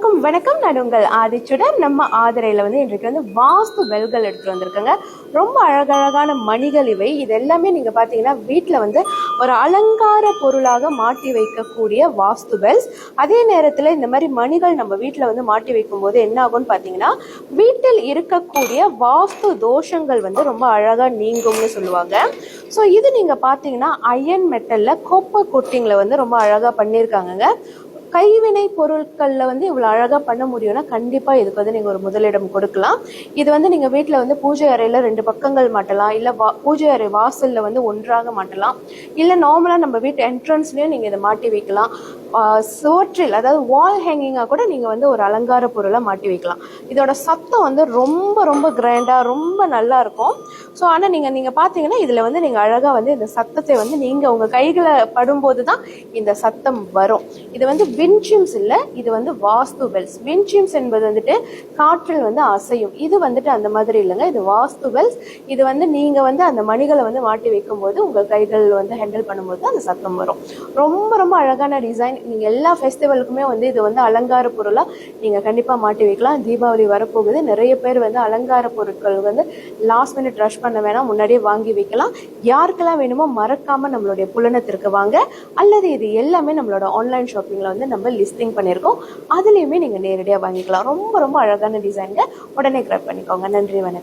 வணக்கம். நான் உங்கள் ஆதிச்சுடன். நம்ம ஆதரையில் இன்றைக்கு வாஸ்து பெல்கள் எடுத்துட்டு வந்திருக்கேங்க. ரொம்ப அழகழகான மணிகள் இவை. இது எல்லாமே நீங்கள் பார்த்தீங்கன்னா வீட்டில் ஒரு அலங்கார பொருளாக மாட்டி வைக்கக்கூடிய வாஸ்து பெல்ஸ். அதே நேரத்தில் இந்த மாதிரி மணிகள் நம்ம வீட்டில் மாட்டி வைக்கும் போது என்ன ஆகும்னு பார்த்தீங்கன்னா வீட்டில் இருக்கக்கூடிய வாஸ்து தோஷங்கள் ரொம்ப அழகாக நீங்கும்னு சொல்லுவாங்க. ஸோ இது நீங்கள் பார்த்தீங்கன்னா அயன் மெட்டலில் கோப்பர் கோட்டிங்கில் ரொம்ப அழகாக பண்ணியிருக்காங்கங்க. கைவினை பொருட்களில் இவ்வளோ அழகாக பண்ண முடியும்னா கண்டிப்பாக இதுக்கு நீங்கள் ஒரு முதலிடம் கொடுக்கலாம். இது நீங்கள் வீட்டில் பூஜை அறையில் 2 பக்கங்கள் மாட்டலாம், இல்லை பூஜை அறை வாசலில் ஒன்றாக மாட்டலாம், இல்லை நார்மலாக நம்ம வீட்டு என்ட்ரன்ஸ்லேயும் நீங்கள் இதை மாட்டி வைக்கலாம். சுவற்றில் அதாவது வால் ஹேங்கிங்காக கூட நீங்கள் ஒரு அலங்கார பொருளை மாட்டி வைக்கலாம். இதோட சத்தம் ரொம்ப ரொம்ப கிராண்டாக ரொம்ப நல்லா இருக்கும். ஸோ ஆனால் நீங்கள் பார்த்தீங்கன்னா இதில் நீங்கள் அழகாக இந்த சத்தத்தை நீங்கள் உங்கள் கைகளை படும்போது தான் இந்த சத்தம் வரும். இது விண்ட்சிம்ஸ் இல்லை, இது வாஸ்து பெல்ஸ். விண்ட்சிம்ஸ் என்பது காற்றில் அசையும். இது அந்த மாதிரி இல்லைங்க, இது வாஸ்து பெல்ஸ். இது நீங்கள் அந்த மணிகளை மாட்டி வைக்கும்போது உங்கள் கைகள் ஹேண்டில் பண்ணும்போது அந்த சத்தம் வரும். ரொம்ப ரொம்ப அழகான டிசைன். நீங்கள் எல்லா ஃபெஸ்டிவலுக்குமே இது அலங்கார பொருளாக நீங்கள் கண்டிப்பாக மாட்டி வைக்கலாம். தீபாவளி வரப்போகுது. நிறைய பேர் அலங்கார பொருட்கள் லாஸ்ட் மினிட் ரஷ் பண்ண வேணாம், முன்னாடியே வாங்கி வைக்கலாம். யாருக்கெல்லாம் வேணுமோ மறக்காமல் நம்மளுடைய புலனத்திற்கு வாங்க. அல்லது இது எல்லாமே நம்மளோட ஆன்லைன் ஷாப்பிங்கில் நம்ம லிஸ்டிங் பண்ணியிருக்கோம், அதுலேயுமே நீங்கள் நேரடியாக வாங்கிக்கலாம். ரொம்ப ரொம்ப அழகான டிசைனுங்க. உடனே கிராப் பண்ணிக்கோங்க. நன்றி, வணக்கம்.